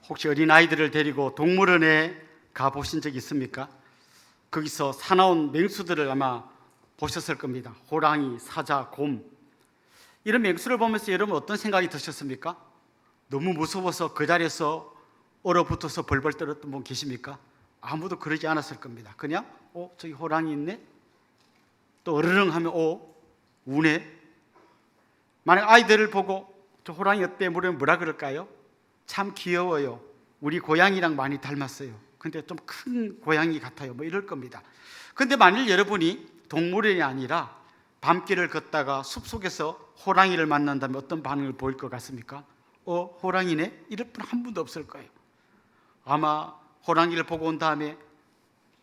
혹시 어린아이들을 데리고 동물원에 가보신 적 있습니까? 거기서 사나운 맹수들을 아마 보셨을 겁니다. 호랑이, 사자, 곰. 이런 맹수를 보면서 여러분 어떤 생각이 드셨습니까? 너무 무서워서 그 자리에서 얼어붙어서 벌벌 떨었던 분 계십니까? 아무도 그러지 않았을 겁니다. 그냥 저기 호랑이 있네? 또 어르릉 하면 우네? 만약 아이들을 보고 저 호랑이 어때? 물으면 뭐라 그럴까요? 참 귀여워요. 우리 고양이랑 많이 닮았어요. 근데 좀 큰 고양이 같아요. 뭐 이럴 겁니다. 근데 만일 여러분이 동물원이 아니라 밤길을 걷다가 숲속에서 호랑이를 만난다면 어떤 반응을 보일 것 같습니까? 호랑이네? 이럴 분 한 분도 없을 거예요. 아마 호랑이를 보고 온 다음에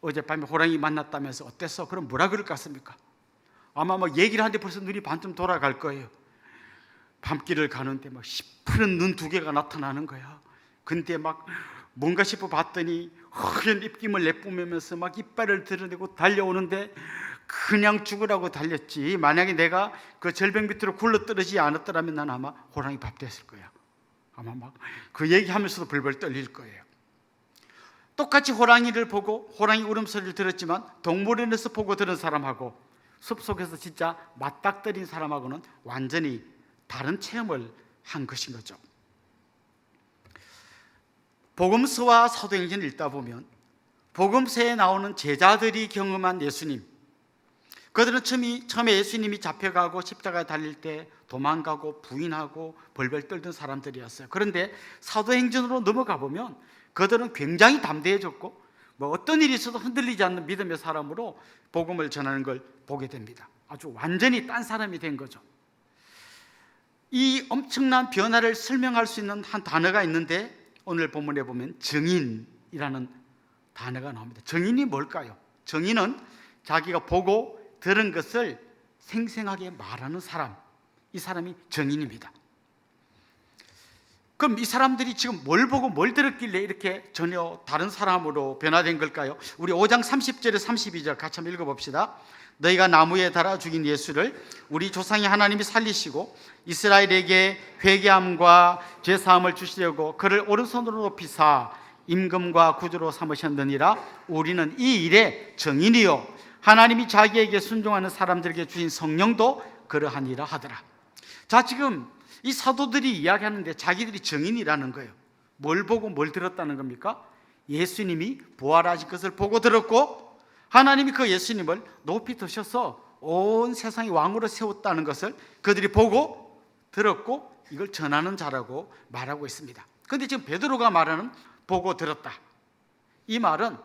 어젯밤에 호랑이 만났다면서 어땠어? 그럼 뭐라 그럴 것 같습니까? 아마 막 얘기를 하는데 벌써 눈이 반쯤 돌아갈 거예요. 밤길을 가는데 막 시퍼런 눈 두 개가 나타나는 거야. 근데 막 뭔가 싶어 봤더니 허연 입김을 내뿜으면서 막 이빨을 드러내고 달려오는데 그냥 죽으라고 달렸지. 만약에 내가 그 절벽 밑으로 굴러떨어지지 않았더라면 난 아마 호랑이 밥 됐을 거야. 아마 막 그 얘기하면서도 벌벌 떨릴 거예요. 똑같이 호랑이를 보고 호랑이 울음소리를 들었지만 동물원에서 보고 들은 사람하고 숲속에서 진짜 맞닥뜨린 사람하고는 완전히 다른 체험을 한 것인 거죠. 복음서와 사도행전을 읽다 보면 복음서에 나오는 제자들이 경험한 예수님, 그들은 처음에 예수님이 잡혀가고 십자가에 달릴 때 도망가고 부인하고 벌벌 떨던 사람들이었어요. 그런데 사도행전으로 넘어가 보면 그들은 굉장히 담대해졌고 어떤 일이 있어도 흔들리지 않는 믿음의 사람으로 복음을 전하는 걸 보게 됩니다. 아주 완전히 딴 사람이 된 거죠. 이 엄청난 변화를 설명할 수 있는 한 단어가 있는데 오늘 본문에 보면 증인이라는 단어가 나옵니다. 증인이 뭘까요? 증인은 자기가 보고 들은 것을 생생하게 말하는 사람, 이 사람이 증인입니다. 그럼 이 사람들이 지금 뭘 보고 뭘 들었길래 이렇게 전혀 다른 사람으로 변화된 걸까요? 우리 5장 30절에 32절 같이 한번 읽어봅시다. 너희가 나무에 달아 죽인 예수를 우리 조상의 하나님이 살리시고 이스라엘에게 회개함과 죄사함을 주시려고 그를 오른손으로 높이사 임금과 구주로 삼으셨느니라. 우리는 이 일에 증인이요 하나님이 자기에게 순종하는 사람들에게 주신 성령도 그러하니라 하더라. 자, 지금 이 사도들이 이야기하는데 자기들이 증인이라는 거예요. 뭘 보고 뭘 들었다는 겁니까? 예수님이 부활하신 것을 보고 들었고 하나님이 그 예수님을 높이 드셔서 온 세상의 왕으로 세웠다는 것을 그들이 보고 들었고 이걸 전하는 자라고 말하고 있습니다. 그런데 지금 베드로가 말하는 보고 들었다, 이 말은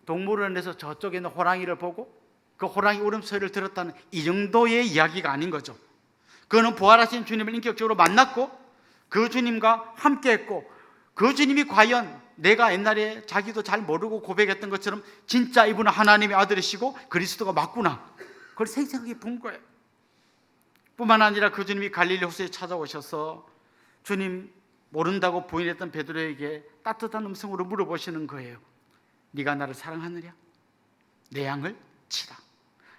동물원에서 저쪽에 있는 호랑이를 보고 그 호랑이 울음소리를 들었다는 이 정도의 이야기가 아닌 거죠. 그는 부활하신 주님을 인격적으로 만났고 그 주님과 함께했고 그 주님이 과연 내가 옛날에 자기도 잘 모르고 고백했던 것처럼 진짜 이분은 하나님의 아들이시고 그리스도가 맞구나, 그걸 생생하게 본 거예요. 뿐만 아니라 그 주님이 갈릴리 호수에 찾아오셔서 주님 모른다고 부인했던 베드로에게 따뜻한 음성으로 물어보시는 거예요. 네가 나를 사랑하느냐? 내 양을 치라.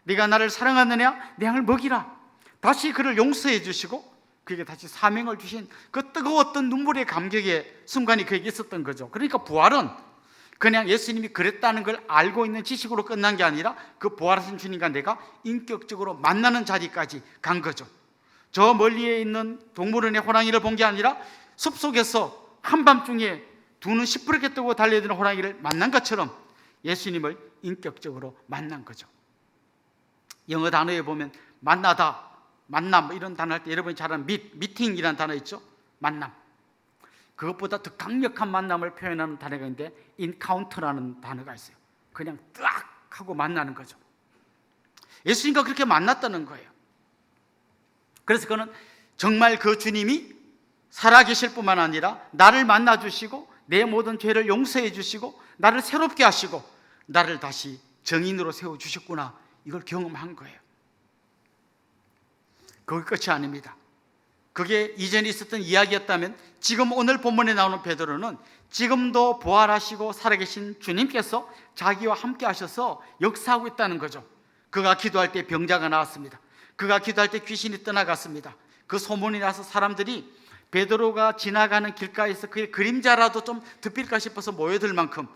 네가 나를 사랑하느냐? 내 양을 먹이라. 다시 그를 용서해 주시고 그에게 다시 사명을 주신 그 뜨거웠던 눈물의 감격의 순간이 그에게 있었던 거죠. 그러니까 부활은 그냥 예수님이 그랬다는 걸 알고 있는 지식으로 끝난 게 아니라 그 부활하신 주님과 내가 인격적으로 만나는 자리까지 간 거죠. 저 멀리에 있는 동물원의 호랑이를 본 게 아니라 숲속에서 한밤중에 두 눈 시퍼렇게 뜨고 달려드는 호랑이를 만난 것처럼 예수님을 인격적으로 만난 거죠. 영어 단어에 보면 만나다, 만남 이런 단어 할 때 여러분이 잘 아는 미팅이라는 단어 있죠? 만남. 그것보다 더 강력한 만남을 표현하는 단어가 있는데 인카운터라는 단어가 있어요. 그냥 딱 하고 만나는 거죠. 예수님과 그렇게 만났다는 거예요. 그래서 그는 정말 그 주님이 살아계실 뿐만 아니라 나를 만나주시고 내 모든 죄를 용서해 주시고 나를 새롭게 하시고 나를 다시 정인으로 세워주셨구나, 이걸 경험한 거예요. 그게 끝이 아닙니다. 그게 이전에 있었던 이야기였다면 지금 오늘 본문에 나오는 베드로는 지금도 부활하시고 살아계신 주님께서 자기와 함께 하셔서 역사하고 있다는 거죠. 그가 기도할 때 병자가 나왔습니다. 그가 기도할 때 귀신이 떠나갔습니다. 그 소문이 나서 사람들이 베드로가 지나가는 길가에서 그의 그림자라도 좀 덮일까 싶어서 모여들 만큼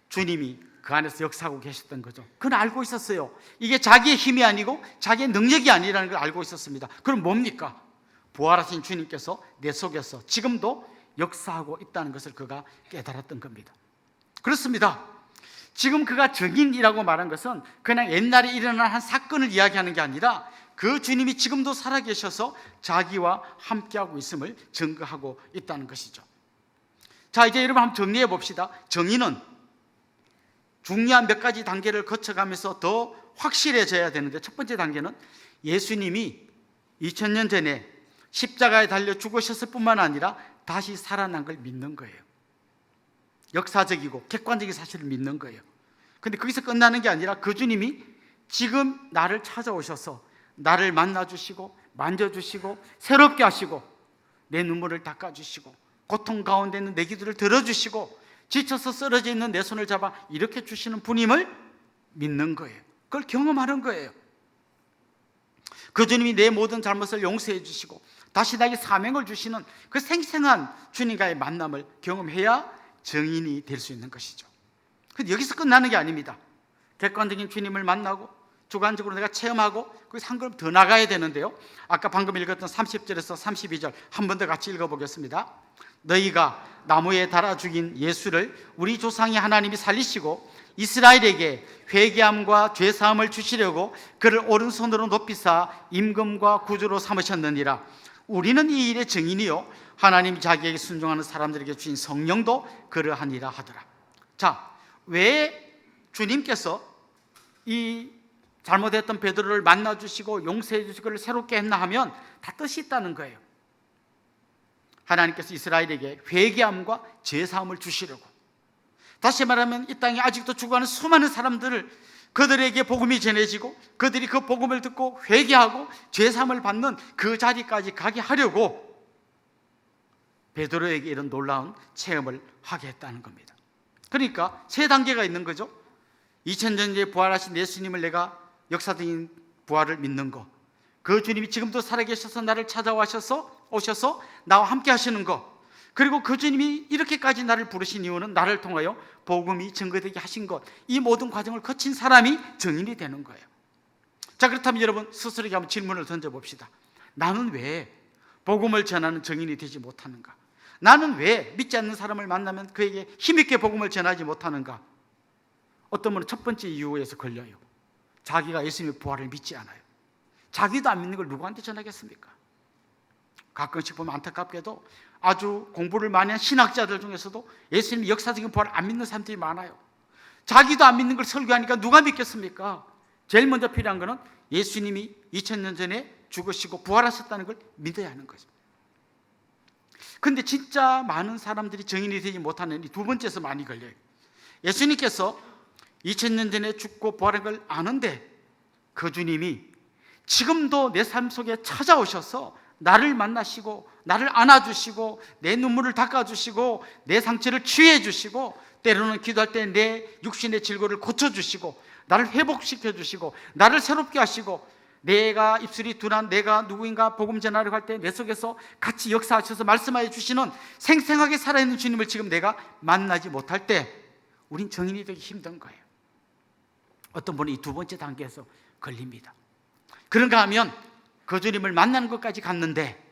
주님이 그 안에서 역사하고 계셨던 거죠. 그건 알고 있었어요. 이게 자기의 힘이 아니고 자기의 능력이 아니라는 걸 알고 있었습니다. 그럼 뭡니까? 부활하신 주님께서 내 속에서 지금도 역사하고 있다는 것을 그가 깨달았던 겁니다. 그렇습니다. 지금 그가 증인이라고 말한 것은 그냥 옛날에 일어난 한 사건을 이야기하는 게 아니라 그 주님이 지금도 살아계셔서 자기와 함께하고 있음을 증거하고 있다는 것이죠. 자, 이제 여러분 한번 정리해 봅시다. 정의는 중요한 몇 가지 단계를 거쳐가면서 더 확실해져야 되는데, 첫 번째 단계는 예수님이 2000년 전에 십자가에 달려 죽으셨을 뿐만 아니라 다시 살아난 걸 믿는 거예요. 역사적이고 객관적인 사실을 믿는 거예요. 근데 거기서 끝나는 게 아니라 그 주님이 지금 나를 찾아오셔서 나를 만나주시고 만져주시고 새롭게 하시고 내 눈물을 닦아주시고 고통 가운데 있는 내 기도를 들어주시고 지쳐서 쓰러져 있는 내 손을 잡아 일으켜 주시는 분임을 믿는 거예요. 그걸 경험하는 거예요. 그 주님이 내 모든 잘못을 용서해 주시고 다시 나에게 사명을 주시는 그 생생한 주님과의 만남을 경험해야 정인이 될 수 있는 것이죠. 근데 여기서 끝나는 게 아닙니다. 객관적인 주님을 만나고 주관적으로 내가 체험하고 거기서 한 걸음 더 나가야 되는데요, 아까 방금 읽었던 30절에서 32절 한 번 더 같이 읽어보겠습니다. 너희가 나무에 달아 죽인 예수를 우리 조상의 하나님이 살리시고 이스라엘에게 회개함과 죄사함을 주시려고 그를 오른손으로 높이사 임금과 구주로 삼으셨느니라. 우리는 이 일의 증인이요 하나님 자기에게 순종하는 사람들에게 주신 성령도 그러하니라 하더라. 자, 왜 주님께서 이 잘못했던 베드로를 만나주시고 용서해 주시고 그를 새롭게 했나 하면 다 뜻이 있다는 거예요. 하나님께서 이스라엘에게 회개함과 죄사함을 주시려고, 다시 말하면 이 땅에 아직도 죽어가는 수많은 사람들을 그들에게 복음이 전해지고 그들이 그 복음을 듣고 회개하고 죄사함을 받는 그 자리까지 가게 하려고 베드로에게 이런 놀라운 체험을 하게 했다는 겁니다. 그러니까 세 단계가 있는 거죠. 2000년 전에 부활하신 예수님을 내가 역사적인 부활을 믿는 거, 그 주님이 지금도 살아계셔서 나를 오셔서 나와 함께 하시는 거, 그리고 그 주님이 이렇게까지 나를 부르신 이유는 나를 통하여 복음이 증거되게 하신 것, 이 모든 과정을 거친 사람이 증인이 되는 거예요. 자, 그렇다면 여러분 스스로에게 한번 질문을 던져봅시다. 나는 왜 복음을 전하는 증인이 되지 못하는가? 나는 왜 믿지 않는 사람을 만나면 그에게 힘있게 복음을 전하지 못하는가? 어떤 분은 첫 번째 이유에서 걸려요. 자기가 예수님의 부활을 믿지 않아요. 자기도 안 믿는 걸 누구한테 전하겠습니까? 가끔씩 보면 안타깝게도 아주 공부를 많이 한 신학자들 중에서도 예수님 역사적인 부활을 안 믿는 사람들이 많아요. 자기도 안 믿는 걸 설교하니까 누가 믿겠습니까? 제일 먼저 필요한 거는 예수님이 2000년 전에 죽으시고 부활하셨다는 걸 믿어야 하는 거죠. 근데 진짜 많은 사람들이 증인이 되지 못하는 이 두 번째에서 많이 걸려요. 예수님께서 2000년 전에 죽고 부활한 걸 아는데 그 주님이 지금도 내 삶 속에 찾아오셔서 나를 만나시고 나를 안아주시고 내 눈물을 닦아주시고 내 상처를 치유해주시고 때로는 기도할 때 내 육신의 질고를 고쳐주시고 나를 회복시켜주시고 나를 새롭게 하시고 내가 입술이 둔한 내가 누구인가 복음 전하려고 할 때 내 속에서 같이 역사하셔서 말씀하여 주시는 생생하게 살아있는 주님을 지금 내가 만나지 못할 때 우린 정인이 되기 힘든 거예요. 어떤 분은 이 두 번째 단계에서 걸립니다. 그런가 하면 그 주님을 만나는 것까지 갔는데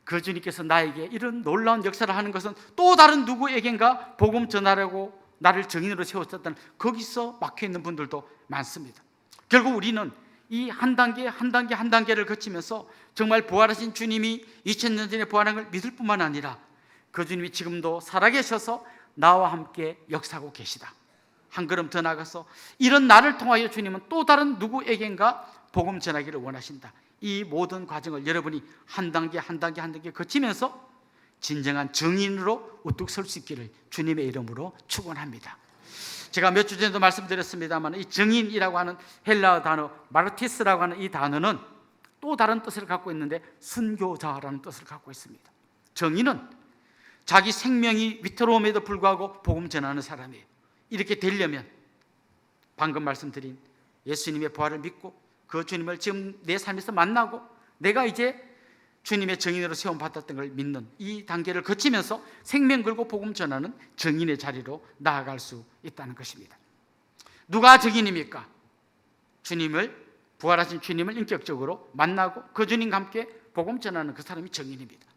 그 주님께서 나에게 이런 놀라운 역사를 하는 것은 또 다른 누구에겐가 복음 전하려고 나를 증인으로 세웠었다는, 거기서 막혀있는 분들도 많습니다. 결국 우리는 이 한 단계 한 단계 한 단계를 거치면서 정말 부활하신 주님이 2000년 전에 부활한 걸 믿을 뿐만 아니라 그 주님이 지금도 살아계셔서 나와 함께 역사하고 계시다, 한 걸음 더 나가서 이런 나를 통하여 주님은 또 다른 누구에겐가 복음 전하기를 원하신다, 이 모든 과정을 여러분이 한 단계 한 단계 한 단계 거치면서 진정한 증인으로 우뚝 설 수 있기를 주님의 이름으로 축원합니다. 제가 몇 주 전에도 말씀드렸습니다만 이 증인이라고 하는 헬라어 단어 마르티스라고 하는 이 단어는 또 다른 뜻을 갖고 있는데 순교자라는 뜻을 갖고 있습니다. 증인은 자기 생명이 위태로움에도 불구하고 복음 전하는 사람이에요. 이렇게 되려면 방금 말씀드린 예수님의 부활을 믿고 그 주님을 지금 내 삶에서 만나고 내가 이제 주님의 증인으로 세움받았던 걸 믿는 이 단계를 거치면서 생명 걸고 복음 전하는 증인의 자리로 나아갈 수 있다는 것입니다. 누가 증인입니까? 주님을, 부활하신 주님을 인격적으로 만나고 그 주님과 함께 복음 전하는 그 사람이 증인입니다.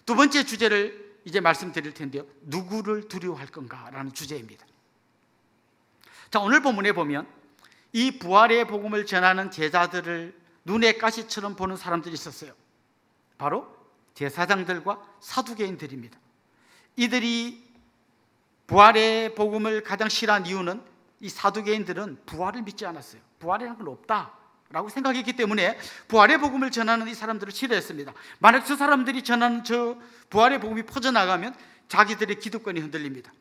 두 번째 주제를 이제 말씀드릴 텐데요, 누구를 두려워할 건가 라는 주제입니다. 자, 오늘 본문에 보면 이 부활의 복음을 전하는 제자들을 눈의 가시처럼 보는 사람들이 있었어요. 바로 제사장들과 사두개인들입니다. 이들이 부활의 복음을 가장 싫어한 이유는 이 사두개인들은 부활을 믿지 않았어요. 부활이라는 건 없다라고 생각했기 때문에 부활의 복음을 전하는 이 사람들을 싫어했습니다. 만약 저 사람들이 전하는 저 부활의 복음이 퍼져나가면 자기들의 기득권이 흔들립니다.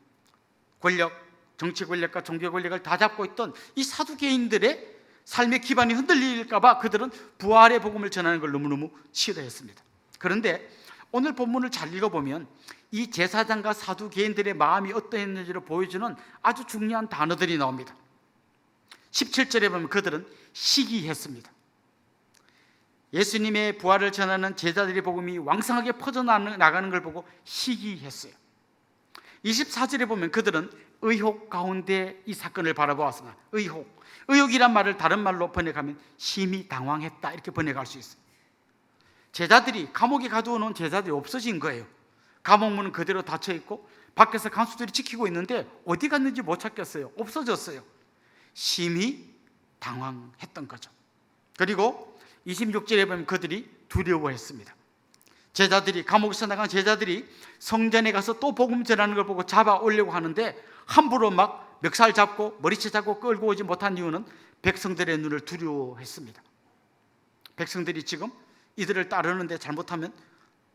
권력, 정치 권력과 종교 권력을 다 잡고 있던 이 사두개인들의 삶의 기반이 흔들릴까 봐 그들은 부활의 복음을 전하는 걸 너무너무 싫어했습니다. 그런데 오늘 본문을 잘 읽어보면 이 제사장과 사두개인들의 마음이 어떠했는지를 보여주는 아주 중요한 단어들이 나옵니다. 17절에 보면 그들은 시기했습니다. 예수님의 부활을 전하는 제자들의 복음이 왕성하게 퍼져나가는 걸 보고 시기했어요. 24절에 보면 그들은 의혹 가운데 이 사건을 바라보았습니다. 의혹이란 말을 다른 말로 번역하면 심히 당황했다, 이렇게 번역할 수 있어요. 제자들이 감옥에 가두어 놓은 제자들이 없어진 거예요. 감옥문은 그대로 닫혀 있고 밖에서 간수들이 지키고 있는데 어디 갔는지 못 찾겠어요. 없어졌어요. 심히 당황했던 거죠. 그리고 26절에 보면 그들이 두려워했습니다. 제자들이, 감옥에서 나간 제자들이 성전에 가서 또 복음 전하는 걸 보고 잡아 오려고 하는데 함부로 막 멱살 잡고 머리채 잡고 끌고 오지 못한 이유는 백성들의 눈을 두려워했습니다. 백성들이 지금 이들을 따르는데 잘못하면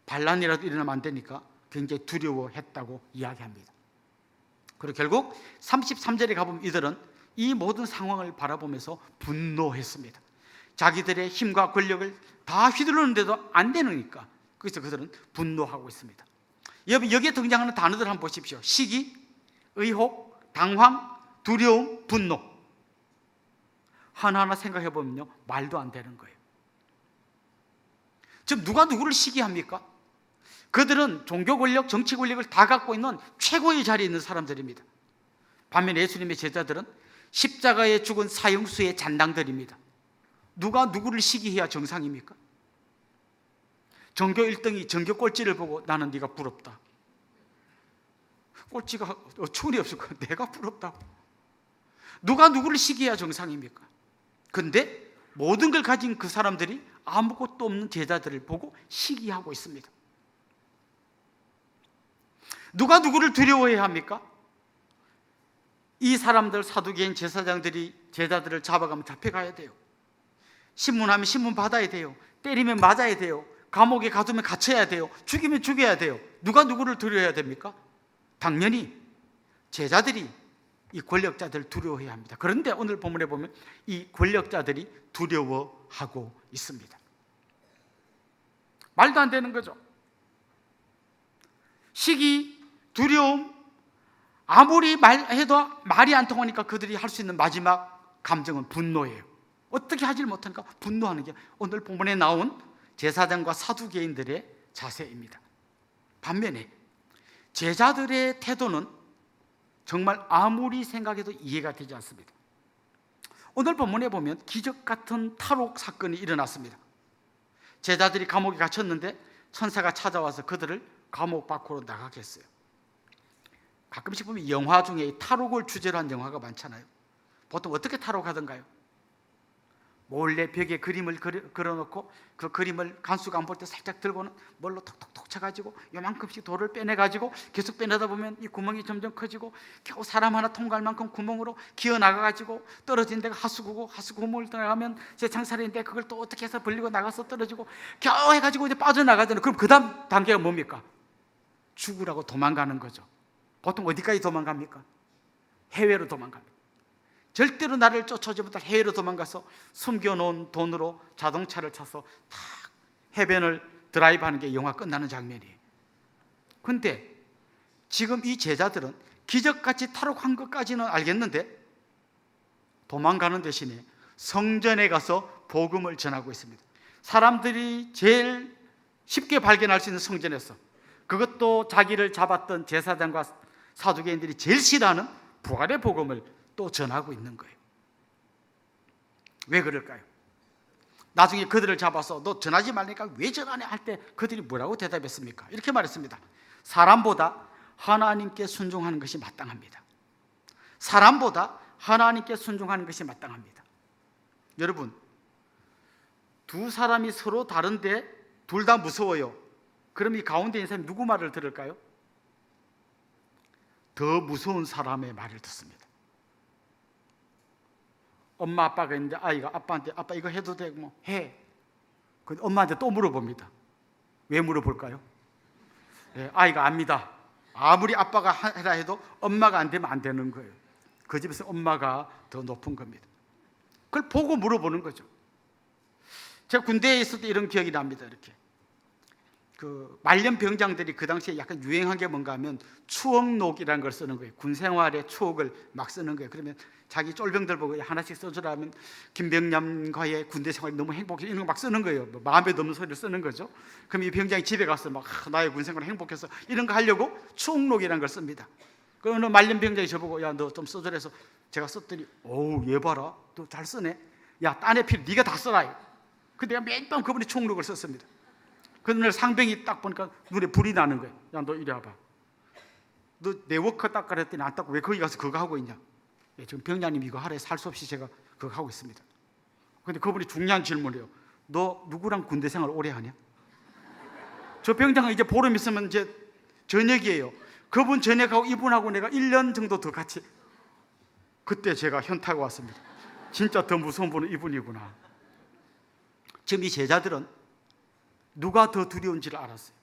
반란이라도 일어나면 안 되니까 굉장히 두려워했다고 이야기합니다. 그리고 결국 33절에 가보면 이들은 이 모든 상황을 바라보면서 분노했습니다. 자기들의 힘과 권력을 다 휘두르는데도 안 되니까, 그래서 그들은 분노하고 있습니다. 여기에 등장하는 단어들 한번 보십시오. 시기, 의혹, 당황, 두려움, 분노. 하나하나 생각해 보면요, 말도 안 되는 거예요. 지금 누가 누구를 시기합니까? 그들은 종교 권력, 정치 권력을 다 갖고 있는 최고의 자리에 있는 사람들입니다. 반면에 예수님의 제자들은 십자가에 죽은 사형수의 잔당들입니다. 누가 누구를 시기해야 정상입니까? 전교 1등이 전교 꼴찌를 보고 나는 네가 부럽다. 꼴찌가 어처구니 없을 거야. 내가 부럽다고. 누가 누구를 시기해야 정상입니까? 근데 모든 걸 가진 그 사람들이 아무것도 없는 제자들을 보고 시기하고 있습니다. 누가 누구를 두려워해야 합니까? 이 사람들, 사두개인 제사장들이 제자들을 잡아가면 잡혀가야 돼요. 신문하면 신문 받아야 돼요. 때리면 맞아야 돼요. 감옥에 가두면 갇혀야 돼요. 죽이면 죽여야 돼요. 누가 누구를 두려워해야 됩니까? 당연히 제자들이 이 권력자들을 두려워해야 합니다. 그런데 오늘 본문에 보면 이 권력자들이 두려워하고 있습니다. 말도 안 되는 거죠. 시기, 두려움, 아무리 말해도 말이 안 통하니까 그들이 할 수 있는 마지막 감정은 분노예요. 어떻게 하질 못하니까 분노하는 게 오늘 본문에 나온 제사장과 사두개인들의 자세입니다. 반면에 제자들의 태도는 정말 아무리 생각해도 이해가 되지 않습니다. 오늘 본문에 보면 기적 같은 탈옥 사건이 일어났습니다. 제자들이 감옥에 갇혔는데 천사가 찾아와서 그들을 감옥 밖으로 나가게 했어요. 가끔씩 보면 영화 중에 탈옥을 주제로 한 영화가 많잖아요. 보통 어떻게 탈옥하던가요? 몰래 벽에 그림을 그려놓고 그 그림을 간수가 안 볼 때 살짝 들고는 뭘로 톡톡톡 쳐가지고 요만큼씩 돌을 빼내가지고 계속 빼내다 보면 이 구멍이 점점 커지고 겨우 사람 하나 통과할 만큼 구멍으로 기어나가가지고 떨어진 데가 하수구고 하수구멍을 들어가면 제 창살인데 그걸 또 어떻게 해서 벌리고 나가서 떨어지고 겨우 해가지고 이제 빠져나가잖아요. 그럼 그 다음 단계가 뭡니까? 죽으라고 도망가는 거죠. 보통 어디까지 도망갑니까? 해외로 도망갑니다. 절대로 나를 쫓아오지 못할 해외로 도망가서 숨겨놓은 돈으로 자동차를 차서 탁 해변을 드라이브하는 게 영화 끝나는 장면이에요. 그런데 지금 이 제자들은 기적같이 탈옥한 것까지는 알겠는데 도망가는 대신에 성전에 가서 복음을 전하고 있습니다. 사람들이 제일 쉽게 발견할 수 있는 성전에서, 그것도 자기를 잡았던 제사장과 사두개인들이 제일 싫어하는 부활의 복음을 또 전하고 있는 거예요. 왜 그럴까요? 나중에 그들을 잡아서 너 전하지 말니까 왜 전하냐 할 때 그들이 뭐라고 대답했습니까? 이렇게 말했습니다. 사람보다 하나님께 순종하는 것이 마땅합니다. 사람보다 하나님께 순종하는 것이 마땅합니다. 여러분, 두 사람이 서로 다른데 둘 다 무서워요. 그럼 이 가운데 있는 사람이 누구 말을 들을까요? 더 무서운 사람의 말을 듣습니다. 엄마 아빠가 있는데 아이가 아빠한테 아빠 이거 해도 돼? 뭐 해. 근데 엄마한테 또 물어봅니다. 왜 물어볼까요? 네, 아이가 압니다. 아무리 아빠가 해라 해도 엄마가 안 되면 안 되는 거예요. 그 집에서 엄마가 더 높은 겁니다. 그걸 보고 물어보는 거죠. 제가 군대에 있을 때 이런 기억이 납니다. 이렇게 그 말년 병장들이 그 당시에 약간 유행한 게 뭔가 하면 추억록이라는 걸 쓰는 거예요. 군 생활의 추억을 막 쓰는 거예요. 그러면 자기 쫄병들 보고 하나씩 써주라 하면 김병남과의 군대 생활이 너무 행복해 이런 거 막 쓰는 거예요. 마음에 드는 소리를 쓰는 거죠. 그럼 이 병장이 집에 가서 막 나의 군 생활 행복해서 이런 거 하려고 추억록이라는 걸 씁니다. 그 어느 말년 병장이 저보고 야 너 좀 써주라 해서 제가 썼더니 어우 얘 봐라 너 잘 쓰네. 야 딴애 필요 네가 다 써라. 근데 내가 매일 밤 그분이 추억록을 썼습니다. 그날 상병이 딱 보니까 눈에 불이 나는 거예요. 야 너 이리 와봐. 너 내 워커 닦으라 했더니 안 닦고 왜 거기 가서 그거 하고 있냐. 예, 지금 병장님 이거 하래 살 수 없이 제가 그거 하고 있습니다. 근데 그분이 중요한 질문이에요. 너 누구랑 군대 생활 오래 하냐? 저 병장은 이제 보름 있으면 이제 전역이에요. 그분 전역하고 이분하고 내가 1년 정도 더 같이. 그때 제가 현타가 왔습니다. 진짜 더 무서운 분은 이분이구나. 지금 이 제자들은 누가 더 두려운지를 알았어요.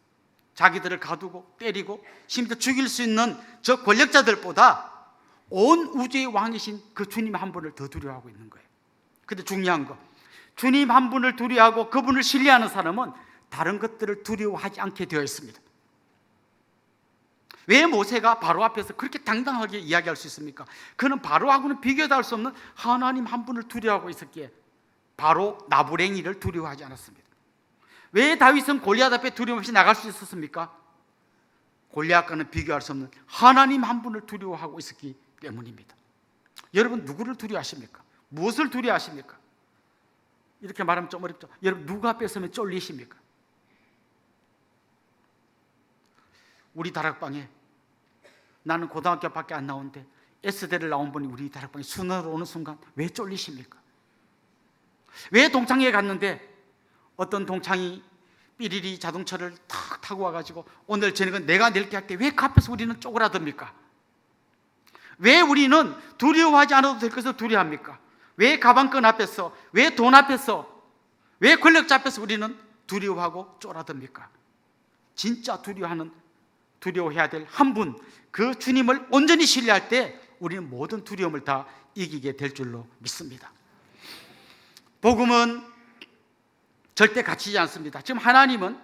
자기들을 가두고 때리고 심지어 죽일 수 있는 저 권력자들보다 온 우주의 왕이신 그 주님 한 분을 더 두려워하고 있는 거예요. 근데 중요한 거, 주님 한 분을 두려워하고 그분을 신뢰하는 사람은 다른 것들을 두려워하지 않게 되어 있습니다. 왜 모세가 바로 앞에서 그렇게 당당하게 이야기할 수 있습니까? 그는 바로하고는 비교도 할 수 없는 하나님 한 분을 두려워하고 있었기에 바로 나부랭이를 두려워하지 않았습니다. 왜 다윗은 골리앗 앞에 두려움 없이 나갈 수 있었습니까? 골리앗과는 비교할 수 없는 하나님 한 분을 두려워하고 있었기 때문입니다. 여러분 누구를 두려워하십니까? 무엇을 두려워하십니까? 이렇게 말하면 좀 어렵죠. 여러분 누구 앞에 서면 쫄리십니까? 우리 다락방에 나는 고등학교밖에 안 나오는데 S대를 나온 분이 우리 다락방에 순으로 오는 순간 왜 쫄리십니까? 왜 동창회에 갔는데 어떤 동창이 삐리리 자동차를 탁 타고 와가지고 오늘 저녁은 내가 낼게 할 때 왜 그 앞에서 우리는 쪼그라듭니까? 왜 우리는 두려워하지 않아도 될 것을 두려워합니까? 왜 가방끈 앞에서, 왜 돈 앞에서, 왜 권력자 앞에서 우리는 두려워하고 쪼그라듭니까? 진짜 두려워해야 될 한 분, 그 주님을 온전히 신뢰할 때 우리는 모든 두려움을 다 이기게 될 줄로 믿습니다. 복음은 절대 갇히지 않습니다. 지금 하나님은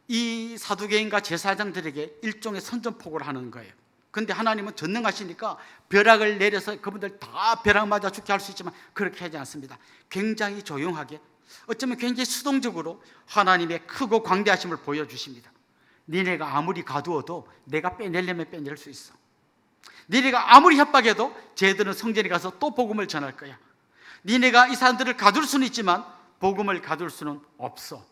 이 사두개인과 제사장들에게 일종의 선전포고를 하는 거예요. 그런데 하나님은 전능하시니까 벼락을 내려서 그분들 다 벼락 맞아 죽게 할 수 있지만 그렇게 하지 않습니다. 굉장히 조용하게, 어쩌면 굉장히 수동적으로 하나님의 크고 광대하심을 보여주십니다. 니네가 아무리 가두어도 내가 빼내려면 빼낼 수 있어. 니네가 아무리 협박해도 쟤들은 성전에 가서 또 복음을 전할 거야. 니네가 이 사람들을 가둘 수는 있지만 복음을 가둘 수는 없어.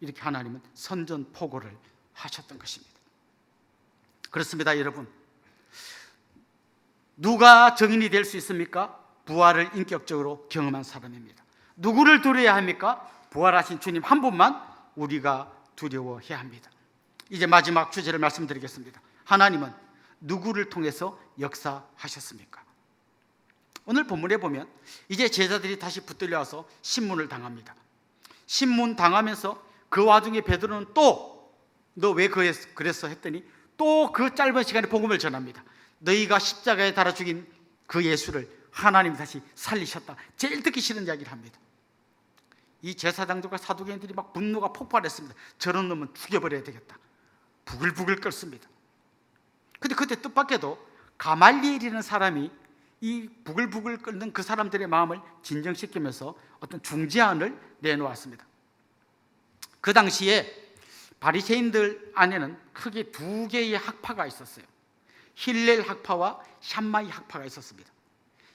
이렇게 하나님은 선전포고를 하셨던 것입니다. 그렇습니다, 여러분. 누가 증인이 될 수 있습니까? 부활을 인격적으로 경험한 사람입니다. 누구를 두려워해야 합니까? 부활하신 주님 한 분만 우리가 두려워해야 합니다. 이제 마지막 주제를 말씀드리겠습니다. 하나님은 누구를 통해서 역사하셨습니까? 오늘 본문에 보면 이제 제자들이 다시 붙들려와서 신문을 당합니다. 신문 당하면서 그 와중에 베드로는 또 너 왜 그랬어 했더니 또 그 짧은 시간에 복음을 전합니다. 너희가 십자가에 달아 죽인 그 예수를 하나님이 다시 살리셨다. 제일 듣기 싫은 이야기를 합니다. 이 제사장들과 사두개인들이 막 분노가 폭발했습니다. 저런 놈은 죽여버려야 되겠다. 부글부글 끓습니다. 근데 그때 뜻밖에도 가말리엘이라는 사람이 이 부글부글 끓는 그 사람들의 마음을 진정시키면서 어떤 중재안을 내놓았습니다. 그 당시에 바리새인들 안에는 크게 두 개의 학파가 있었어요. 힐렐 학파와 샴마이 학파가 있었습니다.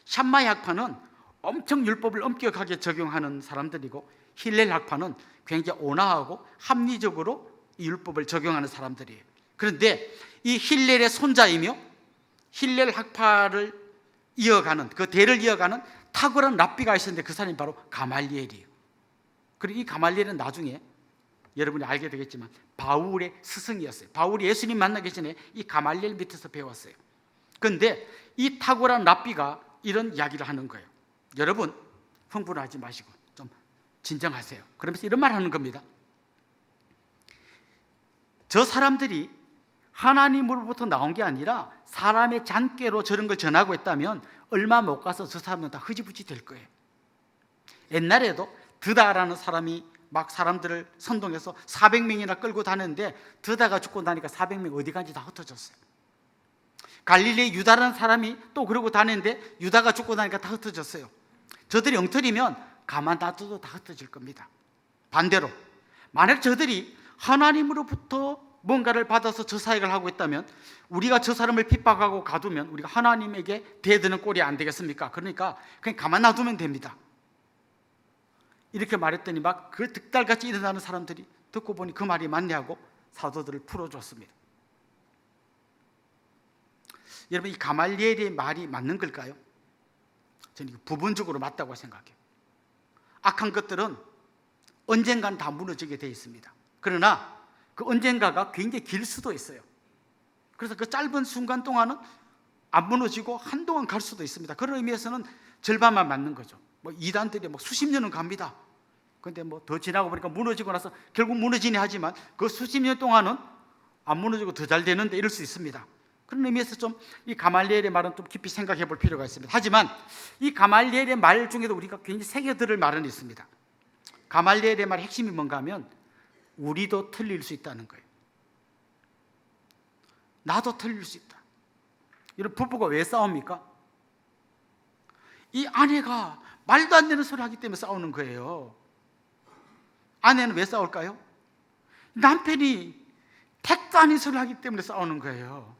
샴마이 학파는 엄청 율법을 엄격하게 적용하는 사람들이고, 힐렐 학파는 굉장히 온화하고 합리적으로 이 율법을 적용하는 사람들이에요. 그런데 이 힐렐의 손자이며 힐렐 학파를 이어가는, 그 대를 이어가는 탁월한 랍비가 있었는데 그 사람이 바로 가말리엘이에요. 그리고 이 가말리엘은 나중에 여러분이 알게 되겠지만 바울의 스승이었어요. 바울이 예수님 만나기 전에 이 가말리엘 밑에서 배웠어요. 그런데 이 탁월한 랍비가 이런 이야기를 하는 거예요. 여러분, 흥분하지 마시고 좀 진정하세요. 그러면서 이런 말 하는 겁니다. 저 사람들이 하나님으로부터 나온 게 아니라 사람의 잔꾀로 저런 걸 전하고 있다면 얼마 못 가서 저 사람은 다 흐지부지 될 거예요. 옛날에도 드다라는 사람이 막 사람들을 선동해서 400명이나 끌고 다녔는데 드다가 죽고 나니까 400명 어디 간지 다 흩어졌어요. 갈릴리 유다라는 사람이 또 그러고 다녔는데 유다가 죽고 나니까 다 흩어졌어요. 저들이 엉터리면 가만 놔둬도 다 흩어질 겁니다. 반대로 만약 저들이 하나님으로부터 뭔가를 받아서 저 사역을 하고 있다면, 우리가 저 사람을 핍박하고 가두면 우리가 하나님에게 대드는 꼴이 안 되겠습니까? 그러니까 그냥 가만 놔두면 됩니다. 이렇게 말했더니 막 그 득달같이 일어나는 사람들이 듣고 보니 그 말이 맞네 하고 사도들을 풀어줬습니다. 여러분, 이 가말리엘의 말이 맞는 걸까요? 저는 부분적으로 맞다고 생각해요. 악한 것들은 언젠간 다 무너지게 되어 있습니다. 그러나 그 언젠가가 굉장히 길 수도 있어요. 그래서 그 짧은 순간 동안은 안 무너지고 한동안 갈 수도 있습니다. 그런 의미에서는 절반만 맞는 거죠. 뭐 이단들이 뭐 수십 년은 갑니다. 그런데 뭐 더 지나고 보니까 무너지고 나서 결국 무너지네 하지만 그 수십 년 동안은 안 무너지고 더 잘 되는데 이럴 수 있습니다. 그런 의미에서 좀 이 가말리엘의 말은 좀 깊이 생각해 볼 필요가 있습니다. 하지만 이 가말리엘의 말 중에도 우리가 굉장히 새겨들을 말은 있습니다. 가말리엘의 말의 핵심이 뭔가 하면 우리도 틀릴 수 있다는 거예요. 나도 틀릴 수 있다. 이런 부부가 왜 싸웁니까? 이 아내가 말도 안 되는 소리 하기 때문에 싸우는 거예요. 아내는 왜 싸울까요? 남편이 택도 아닌 소리 하기 때문에 싸우는 거예요.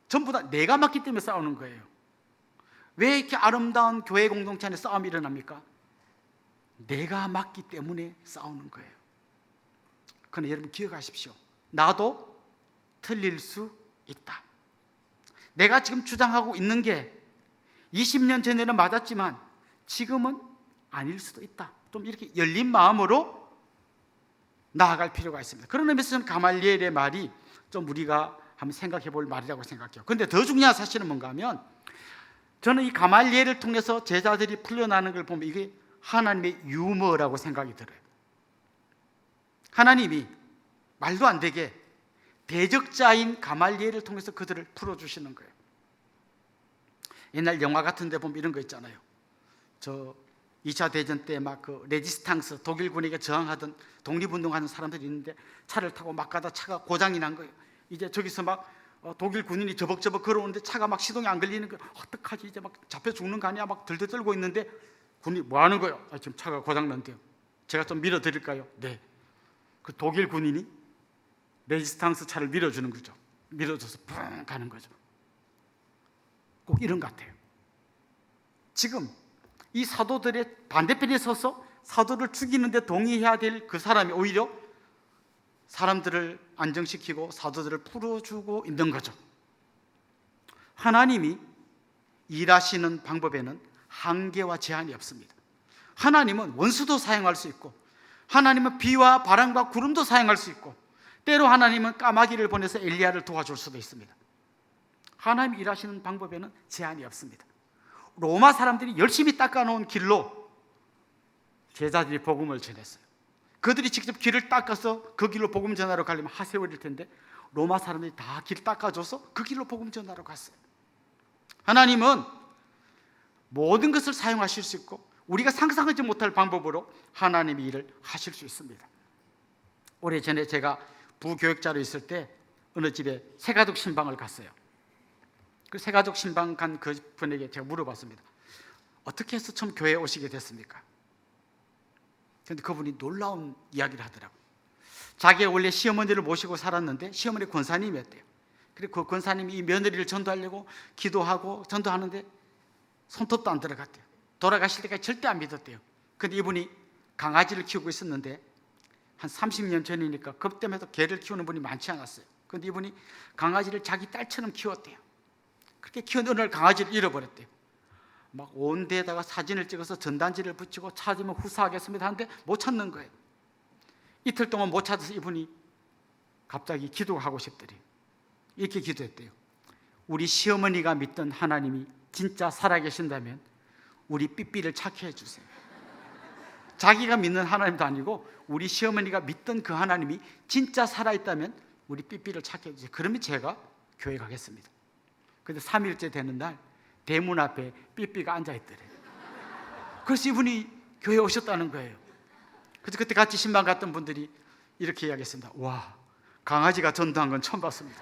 전부 다 내가 맞기 때문에 싸우는 거예요. 왜 이렇게 아름다운 교회 공동체 안에 싸움이 일어납니까? 내가 맞기 때문에 싸우는 거예요. 그러나 여러분 기억하십시오. 나도 틀릴 수 있다. 내가 지금 주장하고 있는 게 20년 전에는 맞았지만 지금은 아닐 수도 있다. 좀 이렇게 열린 마음으로 나아갈 필요가 있습니다. 그런 의미에서 저는 가말리엘의 말이 좀 우리가 한번 생각해 볼 말이라고 생각해요. 그런데 더 중요한 사실은 뭔가 하면, 저는 이 가말리엘을 통해서 제자들이 풀려나는 걸 보면 이게 하나님의 유머라고 생각이 들어요. 하나님이 말도 안 되게 대적자인 가말리엘을 통해서 그들을 풀어주시는 거예요. 옛날 영화 같은 데 보면 이런 거 있잖아요. 저 2차 대전 때 막 그 레지스탕스, 독일군에게 저항하던 독립운동하는 사람들이 있는데 차를 타고 막 가다 차가 고장이 난 거예요. 이제 저기서 막 독일 군인이 저벅저벅 걸어오는데 차가 막 시동이 안 걸리는 거예요. 어떡하지, 이제 막 잡혀 죽는 거 아니야, 막 들들 떨고 있는데 군인이 뭐 하는 거예요? 지금 차가 고장 난대요. 제가 좀 밀어 드릴까요? 네. 그 독일 군인이 레지스탕스 차를 밀어주는 거죠. 밀어줘서 뿡 가는 거죠. 꼭 이런 것 같아요. 지금 이 사도들의 반대편에 서서 사도를 죽이는데 동의해야 될 그 사람이 오히려 사람들을 안정시키고 사도들을 풀어주고 있는 거죠. 하나님이 일하시는 방법에는 한계와 제한이 없습니다. 하나님은 원수도 사용할 수 있고, 하나님은 비와 바람과 구름도 사용할 수 있고, 때로 하나님은 까마귀를 보내서 엘리야를 도와줄 수도 있습니다. 하나님이 일하시는 방법에는 제한이 없습니다. 로마 사람들이 열심히 닦아놓은 길로 제자들이 복음을 전했어요. 그들이 직접 길을 닦아서 그 길로 복음 전하러 가려면 하세월일 텐데 로마 사람들이 다 길 닦아줘서 그 길로 복음 전하러 갔어요. 하나님은 모든 것을 사용하실 수 있고 우리가 상상하지 못할 방법으로 하나님이 일을 하실 수 있습니다. 오래전에 제가 부교역자로 있을 때 어느 집에 새가족 신방을 갔어요. 그 새가족 신방 간 그 분에게 제가 물어봤습니다. 어떻게 해서 처음 교회에 오시게 됐습니까? 그런데 그분이 놀라운 이야기를 하더라고요. 자기가 원래 시어머니를 모시고 살았는데 시어머니 권사님이었대요. 그리고 그 권사님이 이 며느리를 전도하려고 기도하고 전도하는데 손톱도 안 들어갔대요. 돌아가실 때까지 절대 안 믿었대요. 근데 이분이 강아지를 키우고 있었는데 한 30년 전이니까 그때마다 개를 키우는 분이 많지 않았어요. 근데 이분이 강아지를 자기 딸처럼 키웠대요. 그렇게 키운 어느 날 강아지를 잃어버렸대요. 막 온 데에다가 사진을 찍어서 전단지를 붙이고 찾으면 후사하겠습니다 하는데 못 찾는 거예요. 이틀 동안 못 찾아서 이분이 갑자기 기도가 하고 싶더래요. 이렇게 기도했대요. 우리 시어머니가 믿던 하나님이 진짜 살아계신다면 우리 삐삐를 찾게 해주세요. 자기가 믿는 하나님도 아니고 우리 시어머니가 믿던 그 하나님이 진짜 살아있다면 우리 삐삐를 찾게 해주세요. 그러면 제가 교회 가겠습니다. 근데 3일째 되는 날 대문 앞에 삐삐가 앉아있더래요. 그래서 이분이 교회에 오셨다는 거예요. 그래서 그때 같이 신방 갔던 분들이 이렇게 이야기했습니다. 와, 강아지가 전도한 건 처음 봤습니다.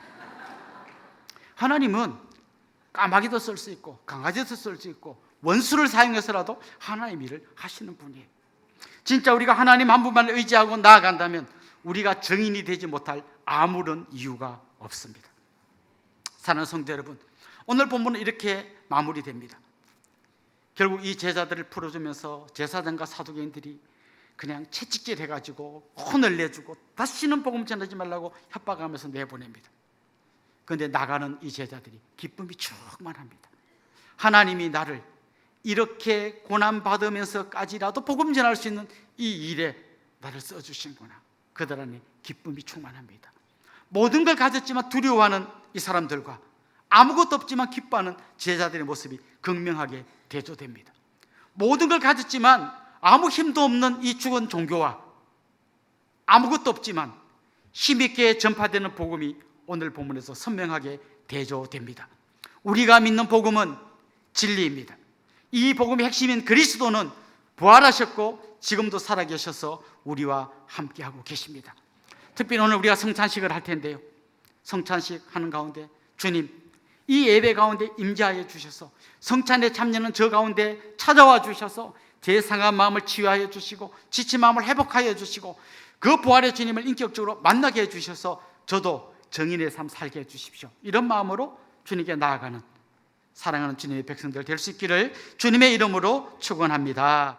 하나님은 까마귀도 쓸 수 있고 강아지도 쓸 수 있고 원수를 사용해서라도 하나님의 일을 하시는 분이에요. 진짜 우리가 하나님 한 분만 의지하고 나아간다면 우리가 정인이 되지 못할 아무런 이유가 없습니다. 사랑하는 성도 여러분, 오늘 본문은 이렇게 마무리됩니다. 결국 이 제자들을 풀어주면서 제사장과 사두개인들이 그냥 채찍질 해가지고 혼을 내주고 다시는 복음 전하지 말라고 협박하면서 내보냅니다. 그런데 나가는 이 제자들이 기쁨이 충만합니다. 하나님이 나를 이렇게 고난받으면서까지라도 복음 전할 수 있는 이 일에 나를 써주신구나. 그들 안에 기쁨이 충만합니다. 모든 걸 가졌지만 두려워하는 이 사람들과 아무것도 없지만 기뻐하는 제자들의 모습이 극명하게 대조됩니다. 모든 걸 가졌지만 아무 힘도 없는 이 죽은 종교와 아무것도 없지만 힘있게 전파되는 복음이 오늘 본문에서 선명하게 대조됩니다. 우리가 믿는 복음은 진리입니다. 이 복음의 핵심인 그리스도는 부활하셨고 지금도 살아계셔서 우리와 함께하고 계십니다. 특별히 오늘 우리가 성찬식을 할 텐데요, 성찬식 하는 가운데 주님 이 예배 가운데 임재하여 주셔서 성찬에 참여하는 저 가운데 찾아와 주셔서 제 상한 마음을 치유하여 주시고 지친 마음을 회복하여 주시고 그 부활의 주님을 인격적으로 만나게 해주셔서 저도 정인의 삶 살게 해주십시오. 이런 마음으로 주님께 나아가는 사랑하는 주님의 백성들 될 수 있기를 주님의 이름으로 축원합니다.